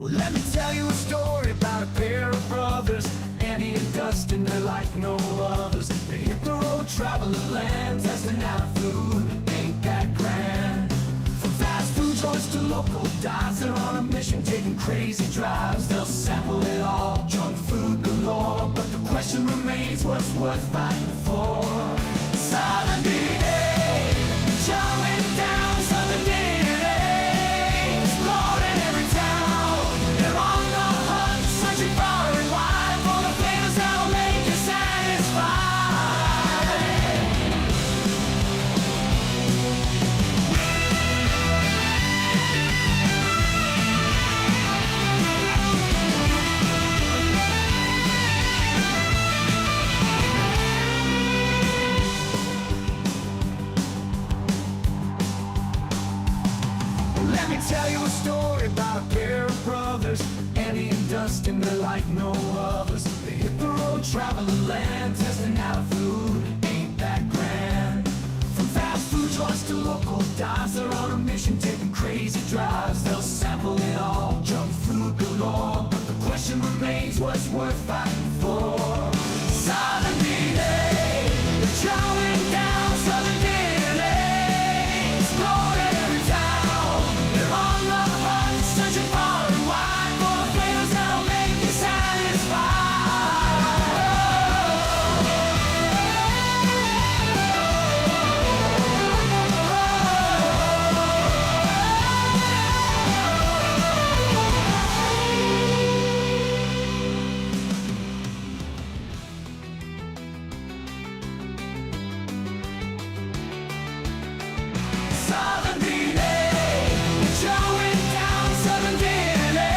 Well, let me tell you a story about a pair of brothers, Andy and Dustin. They're like no others. They hit the road, traveling land, testing out food. Ain't that grand? From fast food joints to local dives, they're on a mission, taking crazy drives. They'll sample it all, junk food galore. But the question remains, what's worth fighting for? Southern DNA, showing down Southern DNA, exploring every town. They're on the hunt, searching far and wide for the flavors that'll make you satisfied. Let me tell you a story about a pair of brothers, Andy and Dustin. They're like no others. They hit the road, traveling land, testing out food. Ain't that grand? From fast food joints to local dives, they're on a mission, taking crazy drives. They'll sample it all, junk food galore. But the question remains, what's worth fighting for? Southern DNA, they're chowing down Southern DNA, exploring every town. They're on the hunt, searching far and wide for the flavors that'll make you satisfied. Southern DNA, chowing down Southern DNA,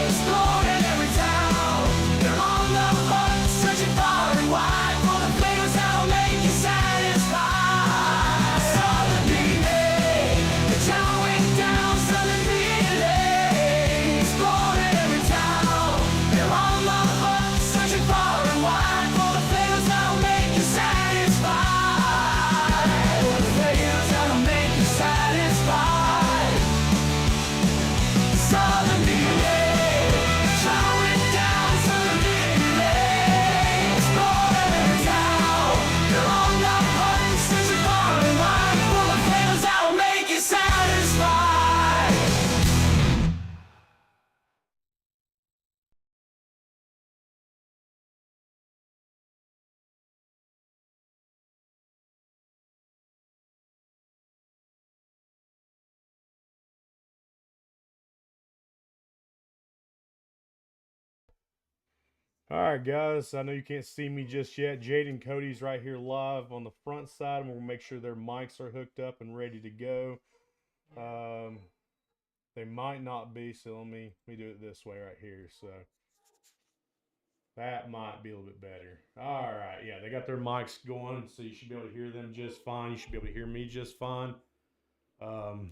exploring every town. They're on the hunt, searching far and wide for the flavors that'll make you satisfied. Southern DNA, chowing down Southern DNA, exploring every town. They're on the hunt, searching far and wide for the flavors that'll make you satisfied. For the flavors that'll make you satisfied. Southern DNA, chowing down Southern DNA, exploring every town. They're on the hunt, searching far and wide for the flavors that'll make you satisfied. All right, guys. I know you can't see me just yet. Jade and Cody's right here live on the front side, and we'll make sure their mics are hooked up and ready to go. They might not be, so let me do it this way right here. So that might be a little bit better. All right, yeah, they got their mics going, so you should be able to hear them just fine. You should be able to hear me just fine.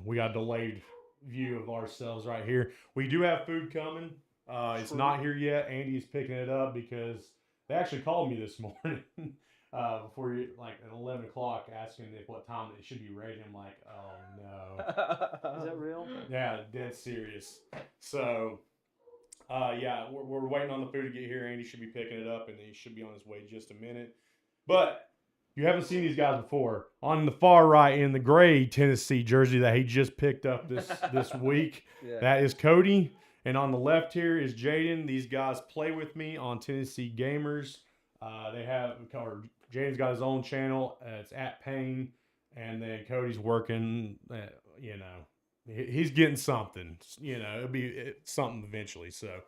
We got a delayed view of ourselves right here. We do have food coming. It's not here yet. Andy is picking it up because they actually called me this morning before like at 11 o'clock asking if what time it should be ready. I'm like, oh no. Is that real? Yeah, dead serious. So, yeah, we're waiting on the food to get here. Andy should be picking it up, and he should be on his way in just a minute. But you haven't seen these guys before. On the far right in the gray Tennessee jersey that he just picked up this week, Yeah. that is Cody. And on the left here is Jaden. These guys play with me on Tennessee Gamers. Jaden's got his own channel. It's at Payne. And then Cody's working, he's getting something. It'll be something eventually. So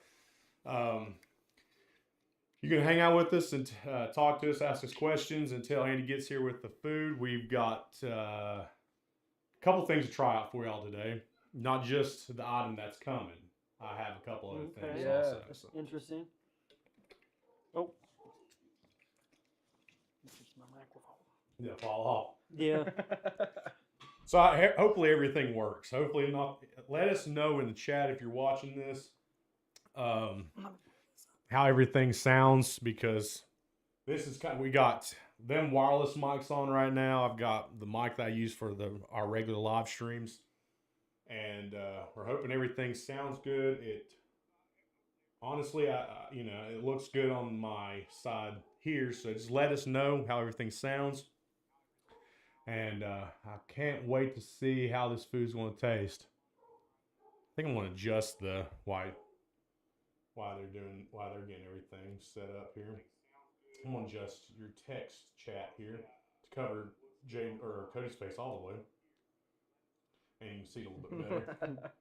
you can hang out with us and talk to us, ask us questions until Andy gets here with the food. We've got a couple things to try out for y'all today. Not just the item that's coming. I have a couple other things also. So. Interesting. Oh. This is my microphone. Yeah, fall off. Yeah. So hopefully everything works. Hopefully not. Let us know in the chat if you're watching this how everything sounds, because this is we got them wireless mics on right now. I've got the mic that I use for our regular live streams. and we're hoping everything sounds good. Honestly, it looks good on my side here. So just let us know how everything sounds, and I can't wait to see how this food's going to taste. I think I'm going to adjust the why they're getting everything set up here. I'm going to adjust your text chat here to cover Cody's face all the way, and you can see it a little bit better.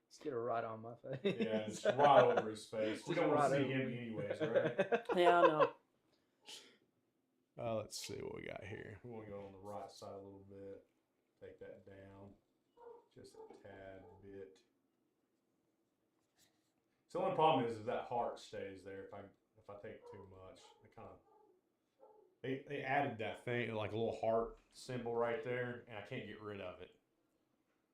Let's get it right on my face. Yeah, it's right over his face. We don't want to see over him me. anyways, right? Yeah, I know. Let's see what we got here. We want to go on the right side a little bit. Take that down just a tad bit. So the only problem is that heart stays there. If I take too much, they added that thing like a little heart symbol right there, and I can't get rid of it.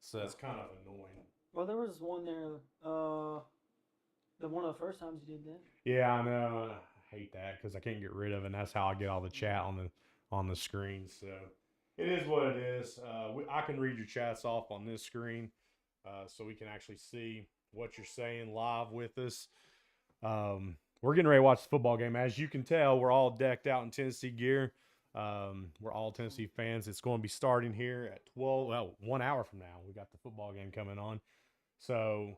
So that's kind of annoying. Well, there was one there. The one of the first times you did that. Yeah, I know. I hate that because I can't get rid of it. And that's how I get all the chat on the screen. So it is what it is. I can read your chats off on this screen, so we can actually see what you're saying live with us. We're getting ready to watch the football game. As you can tell, we're all decked out in Tennessee gear. We're all Tennessee fans. It's going to be starting here at 1 hour from now. We got the football game coming on. So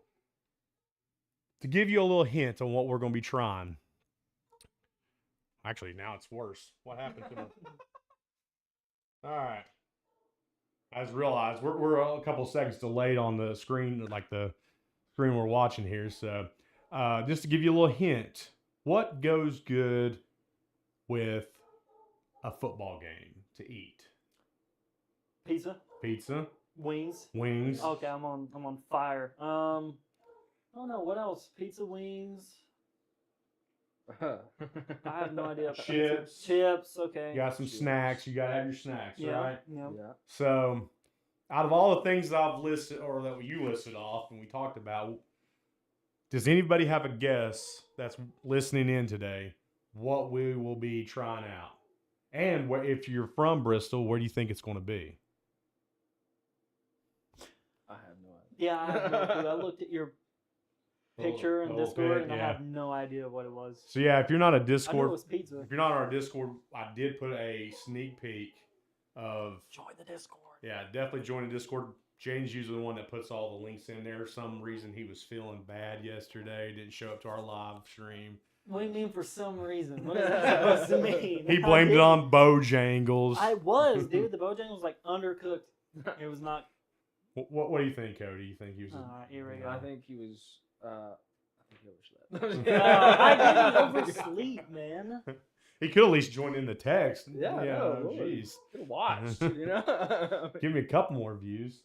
to give you a little hint on what we're going to be trying. Actually, now it's worse. What happened to me? All right. I just realized we're a couple seconds delayed on the screen, like the screen we're watching here. So just to give you a little hint, what goes good with a football game to eat? Pizza, Pizza, wings. wings. Okay, I'm on fire. I don't know what else. Pizza, wings. I have no idea. Chips. Chips. Okay. You got some snacks. You got to have your snacks, Yeah. right? Yeah. Yeah. So out of all the things that I've listed or that you listed off and we talked about, does anybody have a guess that's listening in today what we will be trying out? And if you're from Bristol, where do you think it's going to be? I have no idea. Yeah, I have no clue. I looked at your picture in little Discord, bit, and I yeah. have no idea what it was. So yeah, if you're not a I knew it Discord, was pizza. if you're not on our Discord, I did put a sneak peek of. Join the Discord. Yeah, definitely join the Discord. Jane's usually the one that puts all the links in there. For some reason he was feeling bad yesterday, didn't show up to our live stream. What do you mean for some reason? What is that supposed to mean? He blamed it on Bojangles. I was, dude. The Bojangles was like undercooked. It was not. What do you think, Cody? You think he was? Alright, here we go. I think he was. I think he overslept. I didn't oversleep, man. He could at least join in the text. Yeah, I know. Jeez. Could watched, you know. Give me a couple more views.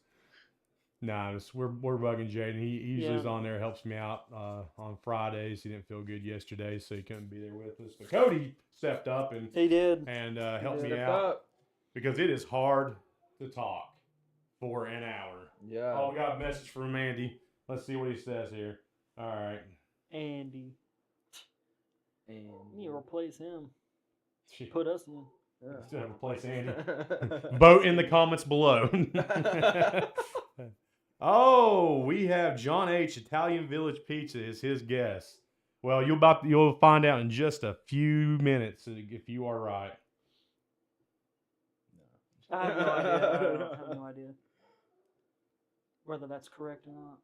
Nah, we're bugging Jaden. He usually is on there, helps me out on Fridays. He didn't feel good yesterday, so he couldn't be there with us. But Cody stepped up and He did. helped me Step out up. because it is hard to talk for an hour. Yeah. Oh, we got a message from Andy. Let's see what he says here. All right. Andy. And You need to replace him. She Put us in. Instead of replace Andy. Vote in the comments below. Oh, we have John H. Italian Village Pizza is his guest. Well, you'll find out in just a few minutes if you are right. I have no idea. I have no idea whether that's correct or not.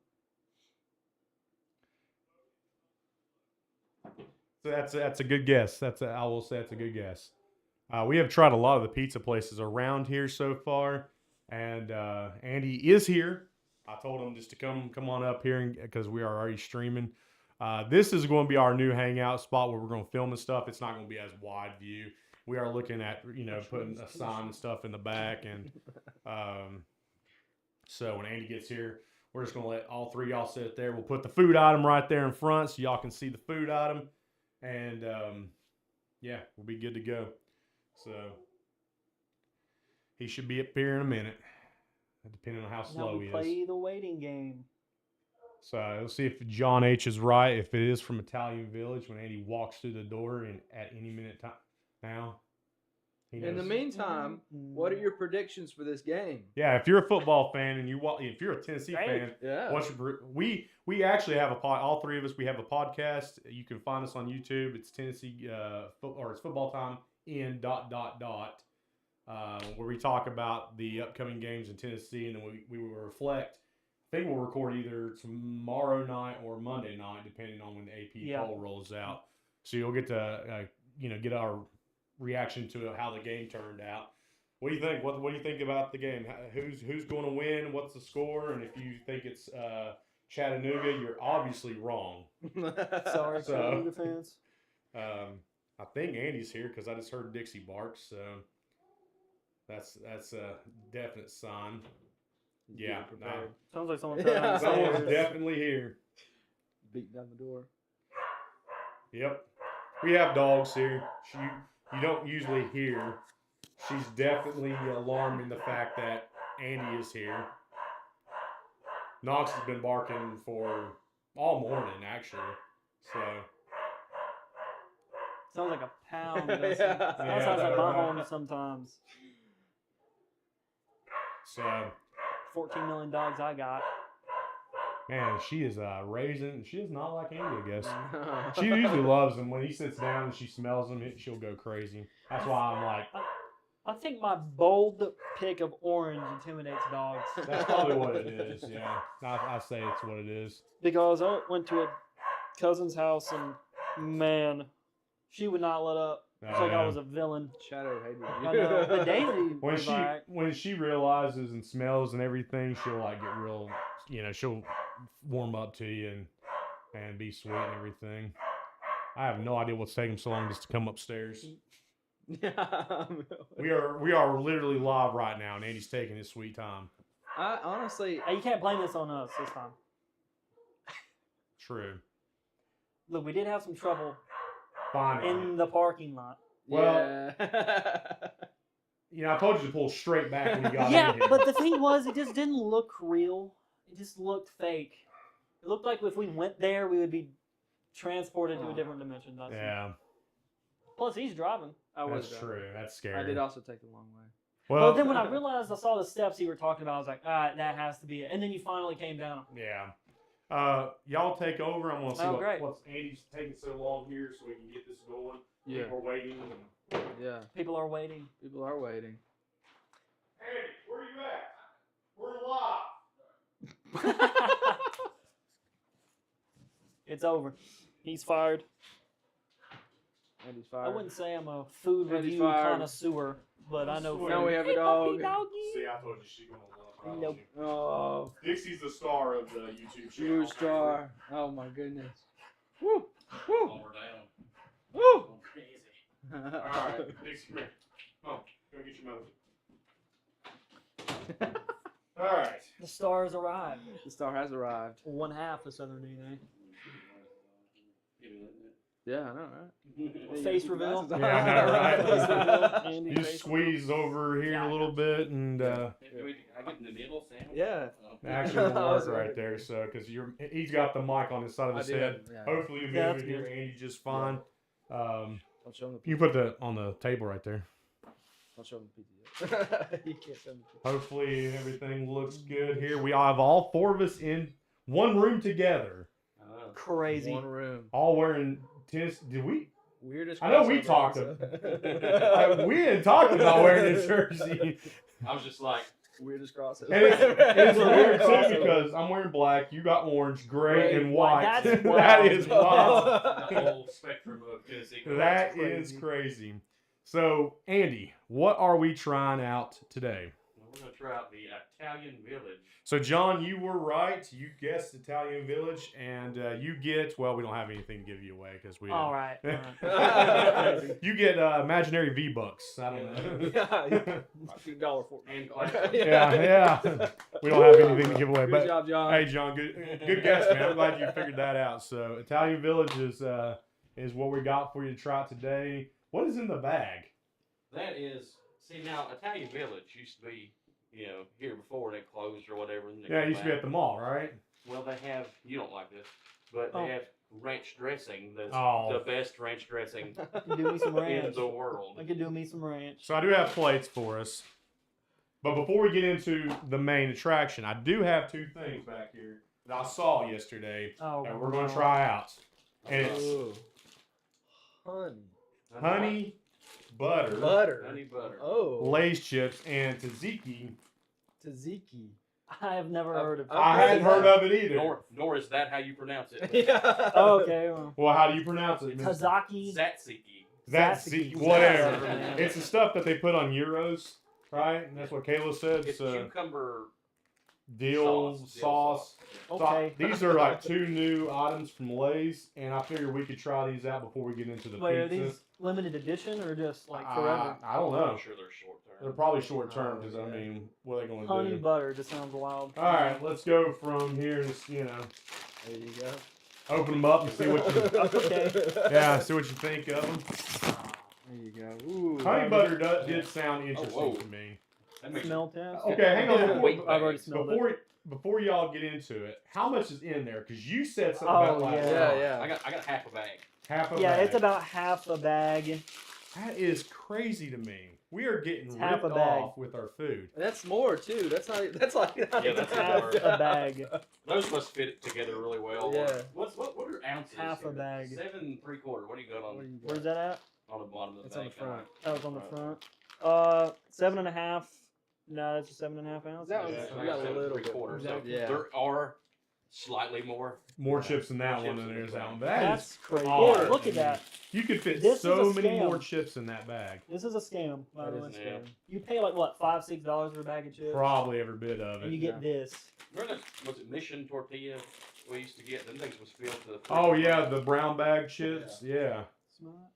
So that's a good guess. I will say that's a good guess. We have tried a lot of the pizza places around here so far, and Andy is here. I told him just to come on up here because we are already streaming. This is going to be our new hangout spot where we're going to film and stuff. It's not going to be as wide view. We are looking at putting a sign and stuff in the back, and so when Andy gets here, we're just going to let all three of y'all sit there. We'll put the food item right there in front so y'all can see the food item, and we'll be good to go. So he should be up here in a minute, depending on how Now slow we he is. play the waiting game. So we'll see if John H is right. If it is from Italian Village, when Andy walks through the door at any minute now, He In the knows. meantime, what are your predictions for this game? Yeah, if you're a football fan and if you're a Tennessee Great. fan, Yeah. we actually have all three of us. We have a podcast. You can find us on YouTube. It's Tennessee it's football time in ... Where we talk about the upcoming games in Tennessee, and then we will reflect. I think we'll record either tomorrow night or Monday night, depending on when the AP poll rolls out. So you'll get to get our reaction to how the game turned out. What do you think? What do you think about the game? Who's going to win? What's the score? And if you think it's Chattanooga, you're obviously wrong. Sorry, So- Chattanooga fans. I think Andy's here because I just heard Dixie bark, so that's a definite sign. Yeah, prepared. Sounds like someone Yeah. trying someone's to definitely here. Beat down the door. Yep, we have dogs here. You don't usually hear. She's definitely alarmed in the fact that Andy is here. Knox has been barking for all morning, actually. So Sounds like a pound. Yeah. That Yeah, sounds like my right. home sometimes. 14 million dogs I got. man, she is raising. She is not like Andy, I guess. She usually loves him. When he sits down and she smells him, she'll go crazy. That's why I'm like, I think my bold pick of orange intimidates dogs. that's probably what it is. Yeah, I say it's what it is. Because I went to a cousin's house and man, she would not let up. It's like I was a villain. Shadow hated you. I know. But Daisy When was alright. when she realizes and smells and everything, she'll like get real. She'll warm up to you and be sweet and everything. I have no idea what's taking so long just to come upstairs. Yeah. We are literally live right now, and Andy's taking his sweet time. I honestly, Hey, you can't blame this on us this time. True. Look, we did have some trouble Fine. in the parking lot. Well- yeah. I told you to pull straight back when you got Yeah, in here. but the thing was, it just didn't look real. It just looked fake. It looked like if we went there, we would be transported to a different dimension. Dustin. Yeah, Plus, he's driving. I was that's driving. true. That's scary. I did also take the long way. Well, then when I realized I saw the steps you were talking about, I was like, that has to be it. And then you finally came down. yeah. Y'all take over. I'm gonna see Oh, great. what's Andy's taking so long here, so we can get this going. Yeah. People are waiting. Yeah. People are waiting. People are waiting. Andy, where are you at? We're live. It's over. He's fired. Andy's I fired. wouldn't say I'm a food Andy's review fired. connoisseur, but I know. Now food. we have a Hey, dog. puppy doggy. See, I told you she's gonna love. Nope. Oh, Dixie's the star of the YouTube channel. true star. Oh my goodness. Woo. Woo. While we're down. Woo. Going crazy. All right, Dixie, come here. Come on, go get your mother. All right. The stars arrived. The star has arrived. One half of Southern DNA. Yeah, I know, right? Face reveal. Yeah, I know, right? Face reveal. Andy You face just squeeze over here a little bit, and I get in the middle, Sam? Yeah. actually will work right there. So, because he's got the mic on his side of his head. Yeah. Hopefully, you'll be Yeah, able to that's hear good. Andy just fine. Don't show him the You pizza. put that on the table right there. Don't show him the pizza yet. You can't show him the pizza. Hopefully, everything looks good here. We have all four of us in one room together, Crazy. One room. all wearing tennis. Did we? Weirdest. I know we crossover talked episode. we didn't talk about wearing a jersey. I was just like, Weirdest crossover. And it's weird too Crossover. because I'm wearing black, you got orange, gray, Gray, and white. That's that wild. is wild. the whole spectrum of Tennessee. That That's is crazy. crazy. So, Andy, what are we trying out today? Well, we're going to try out the Italian Village. So, John, you were right. You guessed Italian Village, and you get, well, we don't have anything to give you away because we. All right. You get imaginary V-Bucks. I don't know. Yeah. $15 for And Yeah. We don't have anything to give away. Good But job, John. hey, John, good guess, man. I'm glad you figured that out. So, Italian Village is what we got for you to try today. What is in the bag? that is, see now, Italian Village used to be, here before they closed or whatever. And they Yeah, it come used to be back. at the mall, right? Well, they have, you don't like this, but Oh. they have ranch dressing. That's Oh. the best ranch dressing Do me some in ranch. the world. I could do me some ranch. So I do have plates for us. But before we get into the main attraction, I do have two things back here that I saw yesterday Oh, that we're going to wow. try out. And it's Ooh. Honey. honey butter, Butter. Honey butter. Oh. Lay's chips, and tzatziki. Tzatziki. I have never heard of. I hadn't heard of it either. Nor is that how you pronounce it. Yeah. Oh, okay. Well, Well, how do you pronounce it? Tzatziki. Tzatziki. Tzatziki, Tzatziki. whatever. Tzatziki. It's the stuff that they put on gyros, right? And that's what Kayla said. It's So cucumber dill sauce. So Okay. these are like two new items from Lay's, and I figured we could try these out before we get into the Wait, are pizza. these limited edition or just like forever? I don't I'm know. sure they're short term. They're probably short term because I mean, what are they going to Honey do? butter just sounds wild. All right, let's go from here. And, you know, There you go. open them up and see what you Okay. see what you think of them. There you go. Ooh. Honey butter did sound interesting whoa. to me. That makes Smell test. Okay, hang on. Yeah. Wait, I've already smelled it. Before y'all get into it, how much is in there? Because you said something Oh, about last yeah. time. Yeah. I got half a bag. Half of Yeah, bag. it's about half a bag. That is crazy to me. We are getting It's half ripped a bag. off with our food. That's more too. That's like Yeah, that's Half a bag. Those must fit together really well. Yeah. What are ounces? Half a here? bag. 7 3/4. What do you got on What do you Where's got? that at? on the bottom of the It's on bag? the front. Oh, it's on the Right. front. 7.5. No, that's just 7.5 ounces. That was Yeah, we got a seven little bit. 3/4. So Yeah. there are slightly more. More chips than that More one chips than in there's the that one. bag. That That's is crazy. odd. Yeah, look at that. You could fit This is so a many scam. more chips in that bag. This is a scam, by the That way. is a scam. You pay like what, $5-6 for a bag of chips, Probably every bit of and you it. get this. Remember that, was it Mission tortilla we used to get? Them things was filled to the Oh yeah, the brown bag chips. Yeah. Smell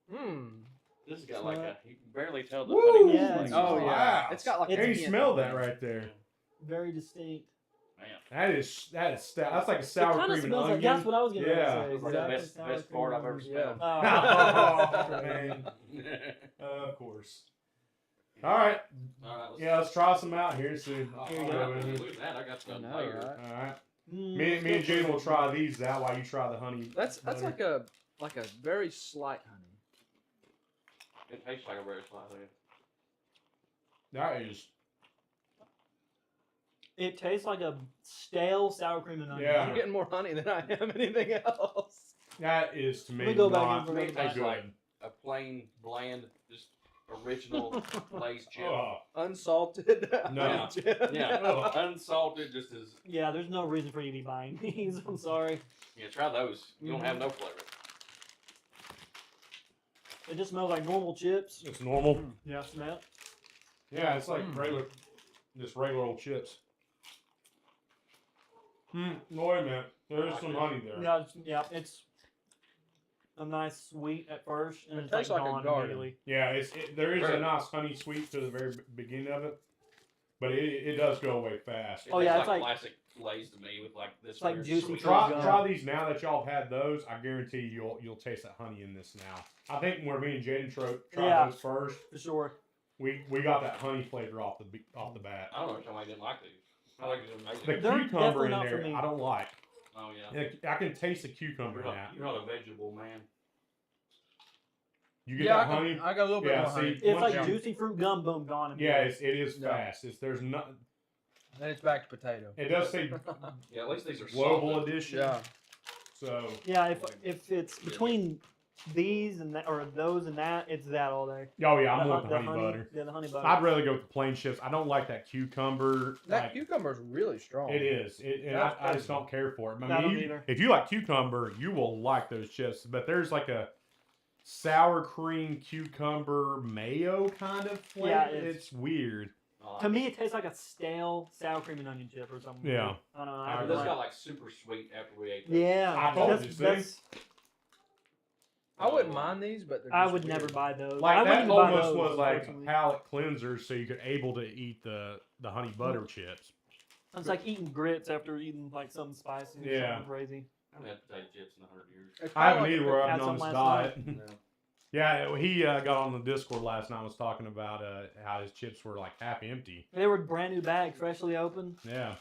Hmm. This has got Smell like it. a, you can barely tell the Woo! honey. Yeah, it's- Oh yeah. Wow. It's got like. It's- Hey, a you hint smell of that it. right there. very distinct. Man, That's stout. That's like a It sour kind of cream and smells like onion. that's what I was gonna Yeah. say. that's the Exactly, best, sour best cream part and I've ever onion. smelled. Oh, man. Of course. All right. All right, let's Yeah, let's try some out here. See. Here you Oh, go. look at that! I got I some know, later. right? All right. Mm, Me and Jen will try these out while you try the honey. That's butter. like a very slight honey. It tastes like a very slightly. That is. It tastes like a stale sour cream and onion. Yeah. I'm getting more honey than I am anything else. That is to me Let me go back not in for me, another it bite. tastes good. like a plain, bland, just original Lay's chip. Oh, Unsalted. No. Yeah, Oh. unsalted, just as Yeah, there's no reason for you to be buying these. I'm sorry. yeah. Try those. You don't have no flavor. It just smells like normal chips. it's normal. Yeah, smell. Yeah, it's like Mm. regular, just regular old chips. No, wait a minute. There is some honey there. It's a nice sweet at first, and It it's like tastes like a gone garden. immediately. Yeah, there is a Right. nice honey sweet to the very beginning of it, but it does go away fast. It Oh, tastes yeah, it's like like- classic Lay's to me with like this. It's like weird juicy sweet- fruit Try gum. try these now that y'all have had those. I guarantee you'll taste that honey in this now. I think when me and Jaden tried Yeah. those first, For sure. we got that honey flavor off the bat. I don't know if somebody didn't like these. I like these amazing. The They're cucumber definitely in not for there, me. I don't like. Oh yeah. I can taste the cucumber in that. You're not a vegetable man. You get Yeah, that honey? I got a little bit Yeah, more honey. see, It's like once you- juicy fruit gum, boom, gone. Yeah, immediately. it is No. fast. There's not. Then it's back to potato. It does say Yeah, at least these are global salted. edition. Yeah. So Yeah, if it's between these and that, or those and that, it's that all day. oh yeah, I'm The with the hun- honey butter. Yeah, the honey butter. I'd rather go with the plain chips. I don't like that cucumber. That like, cucumber's really strong. it is. And That's I just crazy. don't care for it. I I don't mean, either. if you like cucumber, you will like those chips. But there's like a sour cream cucumber mayo kind of flavor. Yeah, it's weird. To me, it tastes like a stale sour cream and onion chip or something. Yeah. I don't know. I I This don't got like- like super sweet after we ate. This. Yeah, I told that's, you, see? that's, I wouldn't mind these, but they're I just would never weird. buy those. I Like wouldn't that even buy almost those, was like a personally. palate cleanser, so you could able to eat the honey butter chips. It's like eating grits after eating like something spicy. Or Yeah. something crazy. I haven't had potato chips in 100 years. It's I kinda haven't like either. a- Where I've had been on some this last diet. No. Yeah, he got on the Discord last night and was talking about how his chips were like half empty. They were brand new bag, freshly opened, Yeah.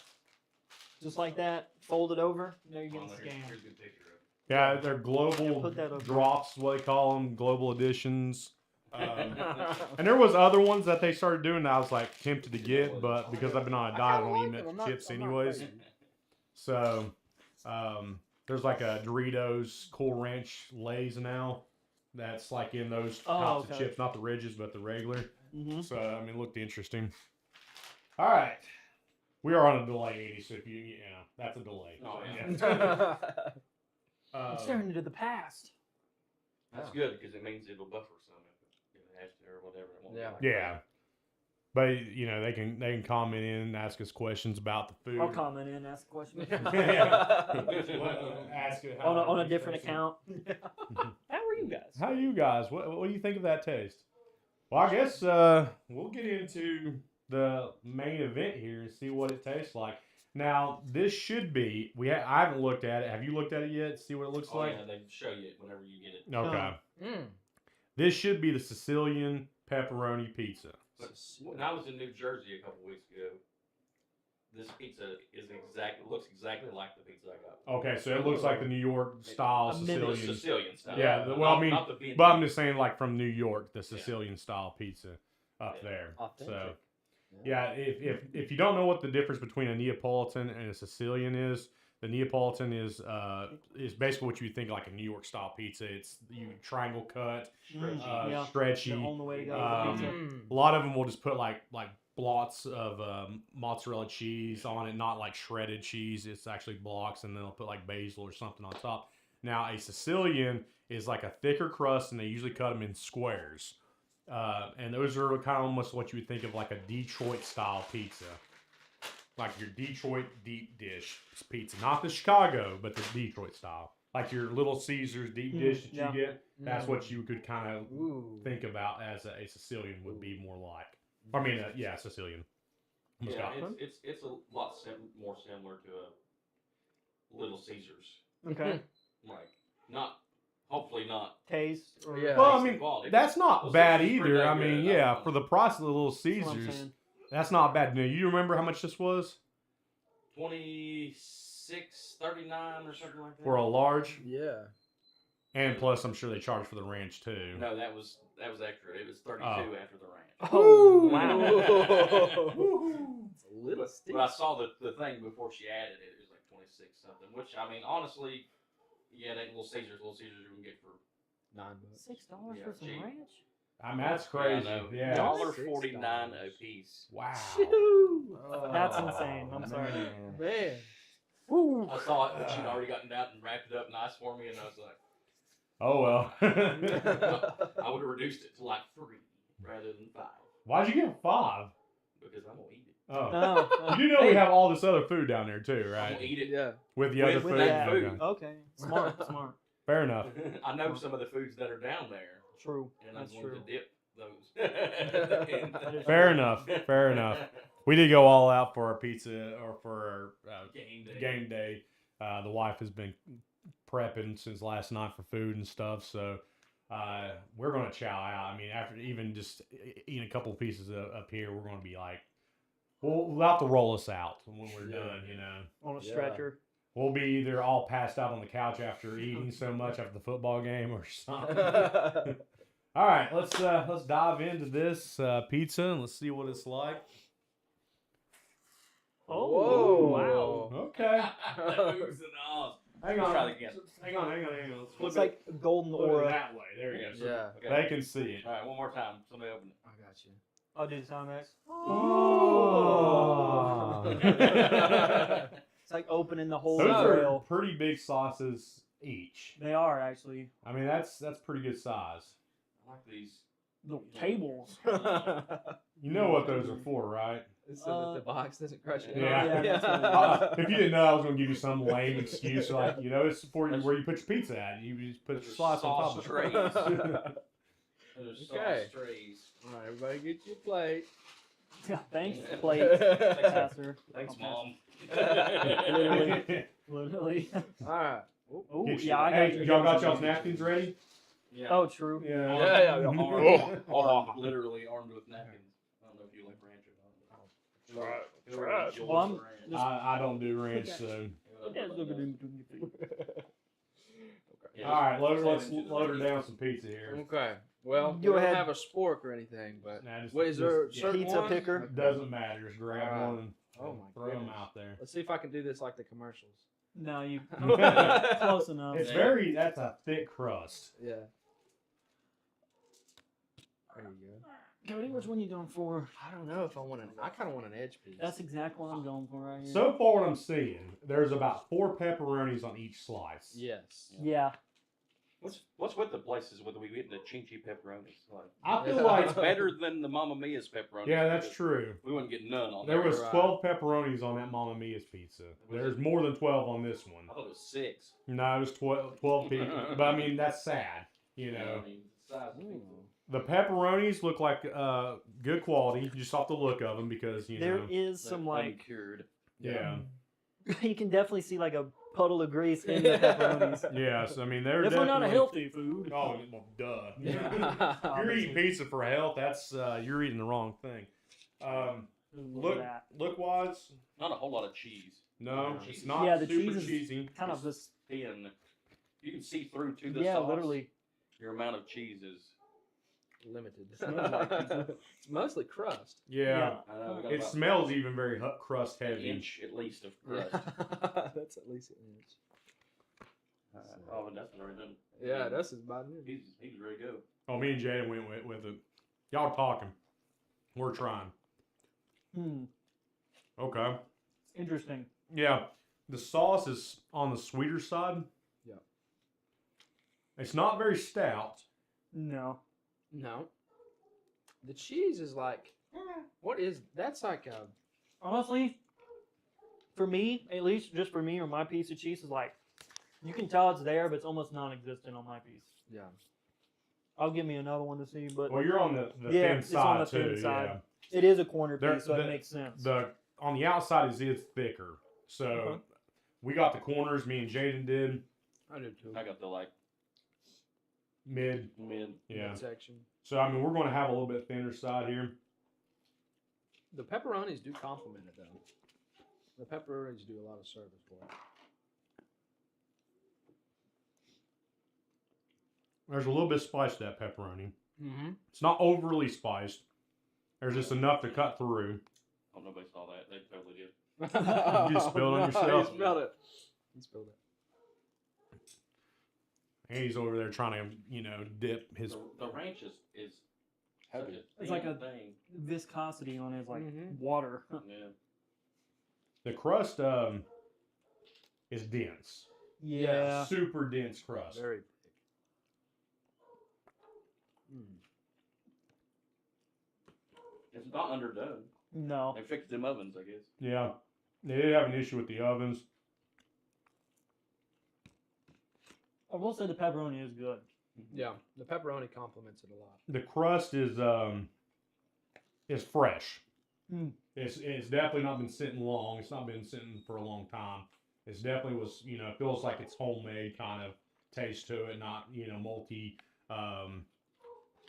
just like that, folded over. There you Oh, get no, the here's scam. a good picture of it. Yeah, they're Yeah, global put that over. drops, what they call them, global editions. And there was other ones that they started doing that I was like tempted to get, but because I've been on a diet, I don't eat much chips anyways. So there's like a Doritos Cool Ranch Lay's now. That's like in those types of chips, not the Ridges, but the regular. Mm-hmm. So I mean, it looked interesting. All right, we are on a delay, 80. So if you, that's a delay. Oh, yeah. It's turning into the past. That's good because it means it'll buffer some if it has to or whatever. It won't be Yeah. like Yeah. But they can comment in and ask us questions about the food. I'll comment in and ask a question. Ask it on a different account. How are you guys? How are you guys? What do you think of that taste? Well, I guess we'll get into the main event here and see what it tastes like. Now, this should be. I haven't looked at it. Have you looked at it yet? See what it looks Oh, like? yeah, they show you it whenever you get it. Okay. Mm. This should be the Sicilian pepperoni pizza. But when I was in New Jersey a couple weeks ago, this pizza looks exactly like the pizza I got. Okay, so it looks like the New York style A mimic. The Sicilian. Sicilian style. Yeah, well, I mean, not the Viennese. but I'm just saying, like from New York, the Sicilian style pizza up there. Authentic. So, yeah, if you don't know what the difference between a Neapolitan and a Sicilian is, the Neapolitan is basically what you would think like a New York style pizza. It's triangle cut, Yeah. stretchy. The only way to go. A lot of them will just put like blocks of mozzarella cheese on it, not like shredded cheese. It's actually blocks, and then they'll put like basil or something on top. Now, a Sicilian is like a thicker crust, and they usually cut them in squares. And those are kind of almost what you would think of like a Detroit style pizza. Like your Detroit deep dish pizza. Not the Chicago, but the Detroit style. Like your Little Caesars deep dish that you get. That's what you could kind of think about as a Sicilian would be more like. I mean, Sicilian. Yeah, it's a lot more similar to a Little Caesars. Okay. Like, hopefully not. Taste. Or, Yeah. Well, I mean, quality. that's not Little bad Caesars pretty either. I good. mean, yeah, for the price of the Little That's what I'm Caesars, saying. that's not bad. Now, you remember how much this was? $26.39 or something like that. For a large? Yeah. And plus, I'm sure they charge for the ranch, too. No, that was extra. It was 32 after the ranch. Oh, wow. It's a little steep. But I saw the thing before she added it. It was like 26 something. Which, I mean, honestly, yeah, that Little Caesars you can get for $9. $6 Yeah, for some cheap. ranch? I mean, that's crazy. Yeah. $1.49 a piece. Wow. That's insane. I'm sorry. Man. Woo. I saw it, but she'd already gotten it out and wrapped it up nice for me, and I was like, Oh, well. I would have reduced it to like 3 rather than 5 Why'd you get 5? because I'm gonna eat it. Oh. No. You do know we have all this other food down there, too, I'm right? gonna eat it. Yeah. With the With other food? that Okay. food. Okay. Smart. Fair enough. I know some of the foods that are down there, True. and That's I'm going true. to dip those. Fair enough. Fair enough. We did go all out for our pizza or for our game day. The wife has been prepping since last night for food and stuff, so we're going to chow out. I mean, after even just eating a couple of pieces up here, we're going to be like, we'll have to roll us out when we're done, On a stretcher. We'll be either all passed out on the couch after eating so much after the football game or something. All right, let's dive into this pizza and let's see what it's like. Oh, Whoa. wow. Okay. Oohs and ahs. Hang Let's on. try it again. Hang on. Let's flip Looks it, like golden flip it aura. that way. There you go. So Yeah. Okay. they can see it. All right, one more time. Somebody open it. I got you. I'll do the sound Max. Oh. It's like opening the whole Those are grill. pretty big sauces each. They are actually I mean, that's pretty good size. I like these. the tables. You know what those are for, right? So that the box doesn't crush it. Yeah. Yeah, that's what If you didn't know, I was going to give you some lame excuse like, it's for where you put your pizza at. You just put your slice on top of trays. it. There's Okay. sauce trays. All right, everybody get your plate. Thanks, plate, passer. Thanks, Mom. Literally. All right. Oh, Get yeah, I got hey, you. y'all got y'all's napkins ready? Yeah. Oh, true. Yeah. Yeah. Armed, literally armed with napkins. I don't know if you like ranch or not. Try it. Well, I don't do ranch, so. Yeah, look at him. Yeah, All right, just let's send it to the load her lady. down some pizza here. Okay. Well, Go we don't ahead. have a spork or anything, but Nah, just- what is there? just- Certain Pizza ones? picker? Okay. Doesn't matter. Just grab All right. one and Oh my throw them goodness. out there. Let's see if I can do this like the commercials. No, you It's close enough. that's a thick crust. Yeah. There you go. Cody, which one you going for? I don't know if I want I kind of want an edge piece. That's exactly what I'm going for right here. So far, what I'm seeing, there's about 4 pepperonis on each slice. Yes. Yeah. What's with the places where we get the chinchi pepperonis? Like, I feel Yeah. like it's better than the Mamma Mia's pepperoni. yeah, that's true. We wouldn't get none on There was Right. 12 pepperonis on that Mamma Mia's pizza. There's more than 12 on this one. I thought it was 6. No, it was 12 people. But I mean, that's sad. You know, I mean, the size of the pizza. the pepperonis look like good quality just off the look of them because you There know. is some like uncured. Yeah. you can definitely see like a puddle of grease in the pepperonis. Yes, I mean they're Definitely not a definitely- healthy food. Oh, well, duh. Yeah. You're eating pizza for health. That's you're eating the wrong thing. Look at that. Look wise, Not a whole lot of cheese. no, Yeah. it's not Yeah, the super cheese is cheesy. Kind of this. Thin. You can see through to the Yeah, sauce. literally. Your amount of cheese is. Limited. Smells like pizza. It's mostly crust. Yeah, I know, we got it about smells even very crust an heavy. inch at least of crust. That's at least an inch. Oh, and Dustin already done. Yeah, that's his body. He's ready to go. Oh, me and Jaden went with it. Y'all talking. We're trying. Okay. Interesting. Yeah, the sauce is on the sweeter side. Yeah. It's not very stout. No. No. The cheese is like, what is, that's like a, Honestly, for me, at least just for me or my piece of cheese is like, you can tell it's there, but it's almost non-existent on my piece. yeah. I'll give me another one to see, but Well, you're on the Yeah, thin it's side on the too. thin side. Yeah. it is a corner There- piece, so the- it makes sense. The on the outside is thicker. So Okay. we got the corners. Me and Jaden did I do too. I got the like mid. mid. Yeah. Section. So I mean, we're going to have a little bit thinner side here. The pepperonis do complement it though. The pepperonis do a lot of service for it. There's a little bit of spice to that pepperoni. Mm-hmm. It's not overly spiced. There's just enough to cut through. Oh, nobody saw that. They totally did. You spilled on yourself. He spilled it. He spilled it. And he's over there trying to, you know, dip his. The ranch is such a It's like thin a- thing. Viscosity on it is like Mhm. water. Yeah. The crust is dense. Yeah. Super dense crust. Very thick. Mm. It's not underdone. No. They fixed them ovens, I guess. Yeah. They did have an issue with the ovens. I will say the pepperoni is good. Yeah, the pepperoni complements it a lot. The crust is fresh. Mm. It's definitely not been sitting long. It's not been sitting for a long time. It's definitely was, you know, it feels like it's homemade kind of taste to it, not, you know,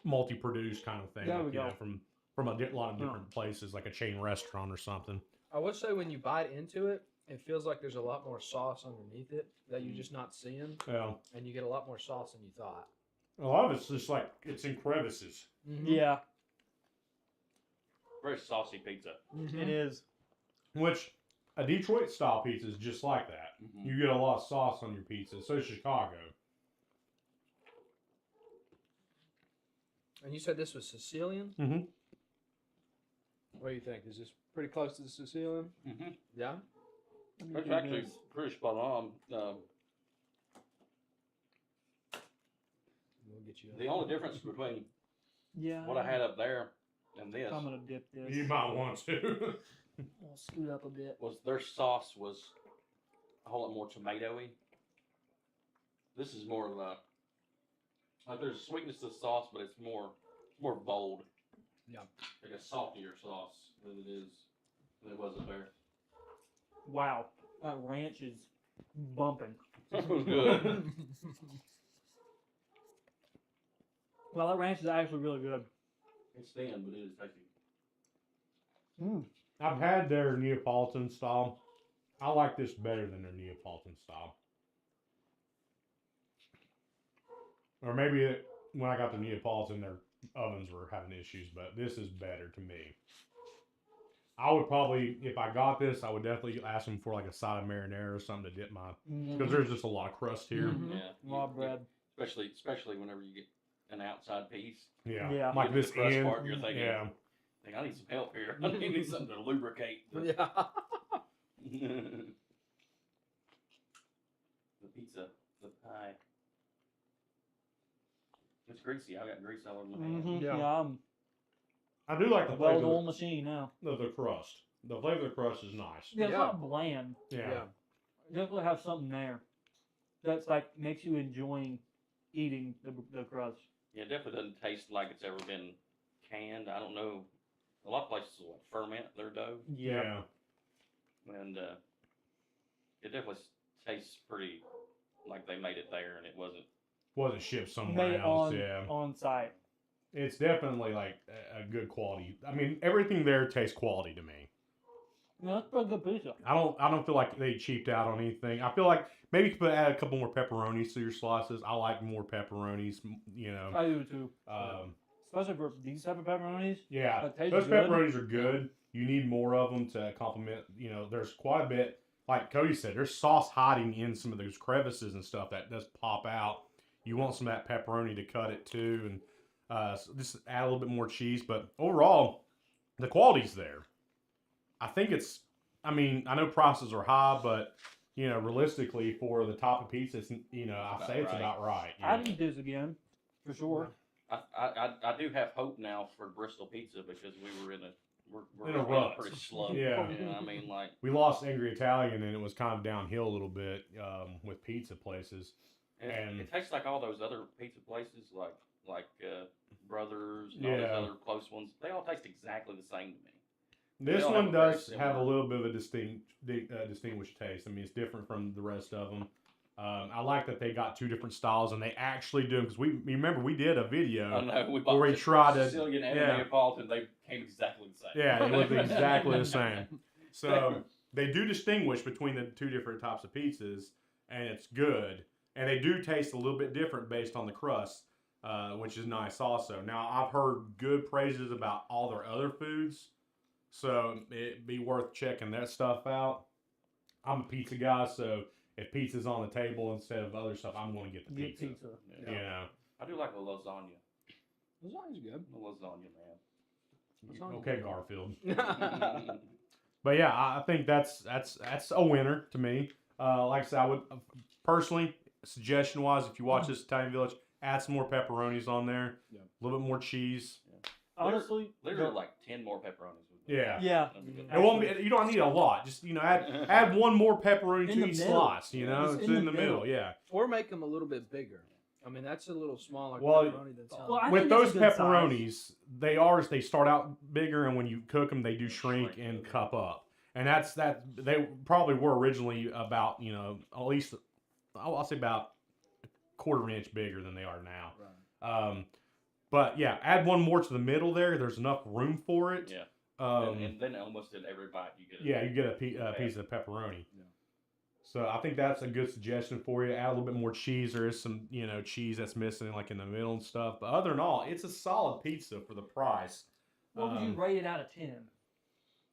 multi-produced kind of thing. There like, we you know, go. from a lot of different places, like a chain restaurant or something. I would say when you bite into it, it feels like there's a lot more sauce underneath it that you're just not seeing, Yeah. and you get a lot more sauce than you thought. A lot of it's just like it's in crevices. Yeah, Very saucy pizza. it is. Which a Detroit style pizza is just like that. Mhm. You get a lot of sauce on your pizza. So is Chicago. And you said this was Sicilian? Mm-hmm. What do you think? Is this pretty close to the Sicilian? Mm-hmm. Yeah? Let me That's do actually this. pretty spot on. We'll get you The only difference between Yeah. what I had up there and this I'm gonna dip this. You might want to. I'll scoot up a bit. was their sauce was a whole lot more tomatoey. This is more of a like there's sweetness to the sauce, but it's more bold. Yeah. Like a saltier sauce than it was up there. Wow, that ranch is bumping. Good. Well, that ranch is actually really good. It's thin, but it is tasty. I've had their Neapolitan style. I like this better than their Neapolitan style. Or maybe when I got the Neapolitan, their ovens were having issues, but this is better to me. I would probably, if I got this, I would definitely ask them for like a side of marinara or something to dip my, because there's just a lot of crust here. Mhm. Yeah. A lot of bread. Especially whenever you get an outside piece. Yeah. Yeah. Like You get this the crust end. part, you're thinking, Yeah. I need some help here. I need something to lubricate the, Yeah. the pizza, the pie. It's greasy. I got grease all over my hand. Mhm. Yeah. Yeah, I'm I do like the a flavor well-oiled machine now. of the crust. The flavor of the crust is nice. Yeah, it's Yeah. not bland. Yeah. Definitely have something there that's like makes you enjoying eating the crust. Yeah, it definitely doesn't taste like it's ever been canned. I don't know. A lot of places will ferment their dough, Yeah. and it definitely tastes pretty like they made it there, and it wasn't. Wasn't shipped somewhere Made else. on Yeah. on site. It's definitely like a good quality. I mean, everything there tastes quality to me. Yeah, that's pretty good pizza. I don't feel like they cheaped out on anything. I feel like maybe you could add a couple more pepperonis to your slices. I like more pepperonis, you know. I do too. Especially for these type of pepperonis. Yeah, That tastes those good. pepperonis are good. You need more of them to complement. You know, there's quite a bit. Like Cody said, there's sauce hiding in some of those crevices and stuff that does pop out. You want some of that pepperoni to cut it too, and so just add a little bit more cheese. But overall, the quality's there. I think it's. I mean, I know prices are high, but you know, realistically, for the top of pizza, it's, you know, I About say it's right. about right. you I'd know. eat this again, for sure. I do have hope now for Bristol pizza because we were in a we're In a running rut. pretty slow. Yeah. You know, I mean, like We lost Angry Italian, and it was kind of downhill a little bit with pizza places. And- it tastes like all those other pizza places, like Brothers and all Yeah. those other close ones. They all taste exactly the same to me. This all one have a very does have a similar- little bit of a distinguished taste. I mean, it's different from the rest of them. I like that they got two different styles, and they actually do, because we remember we did a video. I know we Where bought we the tried to- Sicilian and yeah. Neapolitan. They came exactly the same. Yeah, it was exactly the same. So they do distinguish between the two different types of pizzas, and it's good. And they do taste a little bit different based on the crust, which is nice also. Now, I've heard good praises about all their other foods, so it'd be worth checking that stuff out. I'm a pizza guy, so if pizza's on the table instead of other stuff, I'm going to get the Get pizza. pizza. Yeah. You know. I do like the lasagna. Lasagna's good. The lasagna, Lasagna's Okay, good. Garfield. man. But yeah, I think that's a winner to me. Like I said, I would personally, suggestion wise, if you watch this Italian Village, add some more pepperonis on there, Yeah. a little bit more cheese. Honestly, Literally like 10 more pepperonis. Would be- Yeah. yeah. that'd be good. It won't be, you don't need a lot. Just add one more pepperoni In to the each middle. slice. You know, Just it's in the middle. Yeah. Or make them a little bit bigger. I mean, that's a little smaller Well, pepperoni than some. well, I With think those it's a good size. pepperonis, they start out bigger, and when you cook them, they do shrink Shrink. and cup up. And that's they probably were originally about, you know, at least I'll say about a quarter inch bigger than they are now. Right. But yeah, add one more to the middle there. There's enough room for it. Yeah. Um, and then almost at every bite you get. yeah, you get a piece of pepperoni. Yeah. So I think that's a good suggestion for you. Add a little bit more cheese. There is some, you know, cheese that's missing like in the middle and stuff. But other than all, it's a solid pizza for the price. What would you rate it out of 10?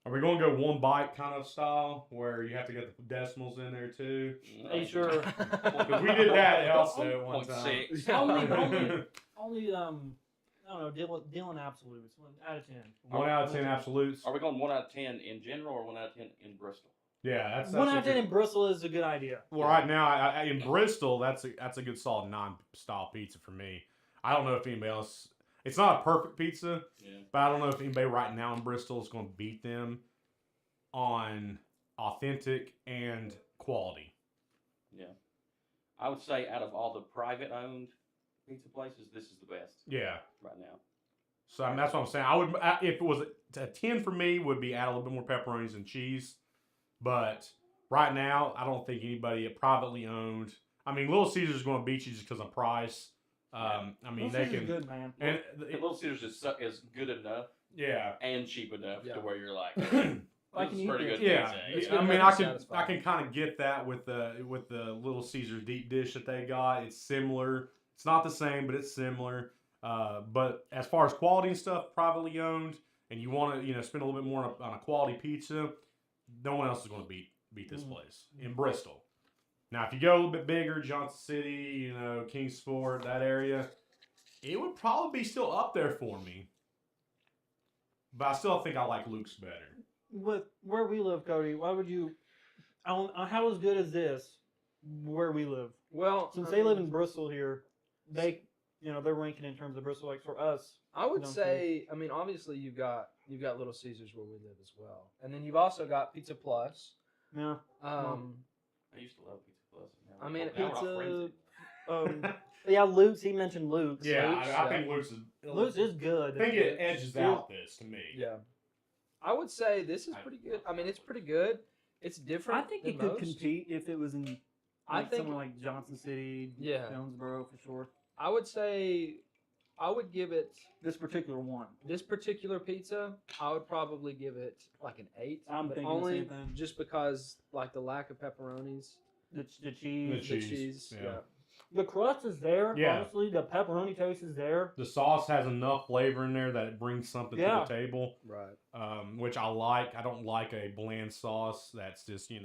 Are we going to go one bite kind of style where you have to get the decimals in there too? Are you sure? Because we did that also one time. 0.6. Only I don't know, Dylan absolutes. 1 out of 10. 1 out of 10 absolutes. Are we going 1 out of 10 in general or 1 out of 10 in Bristol? Yeah, that's 1 out a of 10 good- in Bristol is a good idea. Well, right now in Bristol, that's a good solid 9 style pizza for me. I don't know if anybody else. It's not a perfect pizza, Yeah. but I don't know if anybody right now in Bristol is going to beat them on authentic and quality. Yeah. I would say out of all the private owned pizza places, this is the best Yeah. right now. So I mean, that's what I'm saying. If it was a 10 for me, would be add a little bit more pepperonis and cheese. But right now, I don't think anybody privately owned. I mean, Little Caesars is going to beat you just because of price. I mean, Little they Caesar's can. good, man. And And Little Caesars is good enough yeah. and cheap enough Yeah. to where you're like, I this can is eat pretty this. good Yeah, pizza. It's Yeah. good I mean, enough to I satisfy. can kind of get that with the Little Caesars deep dish that they got. It's similar. It's not the same, but it's similar. But as far as quality and stuff, privately owned, and you want to spend a little bit more on a quality pizza, no one else is going to beat this place in Bristol. Now, if you go a little bit bigger, Johnson City, Kingsport, that area, it would probably be still up there for me. But I still think I like Luke's better. With where we live, Cody, why would you? How as good as this? Where we live, Well, since they live in Bristol here, they're ranking in terms of Bristol. Like for us, I would say, I mean, obviously you've got Little Caesars where we live as well, and then you've also got Pizza Plus. yeah. I used to love Pizza Plus. I mean, Now we're all friends. Yeah, Luke's. He mentioned Luke's. Yeah, Luke's, I think Luke's is good. I think it edges out this to me. Yeah, I would say this is pretty good. I mean, it's pretty good. It's different. I think than it could most. compete if it was in I think- somewhere like Johnson City, Yeah. Jonesboro for sure. I would say, I would give it This particular one. this particular pizza. I would probably give it like an 8. I'm but thinking the only same thing. just because like the lack of pepperonis, The cheese. The the cheese. yeah. The crust is there. Yeah. Honestly, the pepperoni toast is there. The sauce has enough flavor in there that it brings something to Yeah. the table, Right. which I like. I don't like a bland sauce that's just, it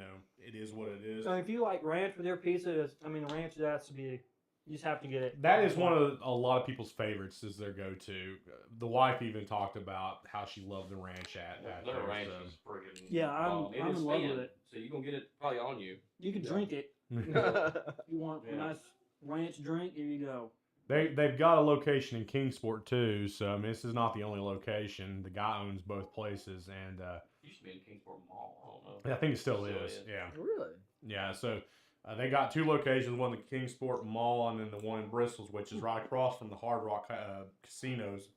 is what it is. So if you like ranch with your pizza, the ranch has to be. You just have to get it. That is one of a lot of people's favorites is their go-to. The wife even talked about how she loved the ranch at Their theirs, ranch so. is friggin' Yeah, bomb. It I'm is in love with thin, it. so you're gonna get it probably on you. You can Yeah. drink it. You want a Yeah. nice ranch drink? Here you go. They've got a location in Kingsport too, so I mean this is not the only location. The guy owns both places, and It used to be in Kingsport Mall. I don't know. I think it still Still is. is. Yeah, Really? yeah. So they got 2 locations: one in the Kingsport Mall, and then the one in Bristol's, which is right across from the Hard Rock Casino's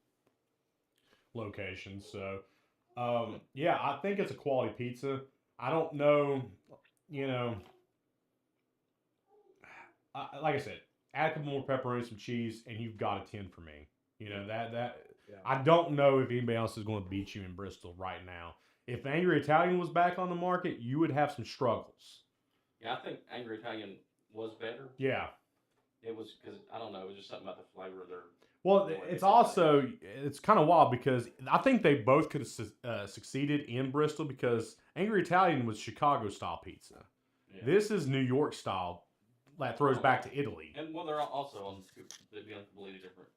location. So yeah, I think it's a quality pizza. I don't know, like I said, add a couple more pepperoni, some cheese, and you've got a 10 for me. That Yeah. I don't know if anybody else is going to beat you in Bristol right now. If Angry Italian was back on the market, you would have some struggles. Yeah, I think Angry Italian was better. Yeah. It was because I don't know. It was just something about the flavor of their. Well, Yeah, it's it's also it's kind of wild because I think they both could have succeeded in Bristol because Angry Italian was Chicago style pizza. Yeah. This is New York style that throws back to Italy. And well, they're also on they'd be on completely different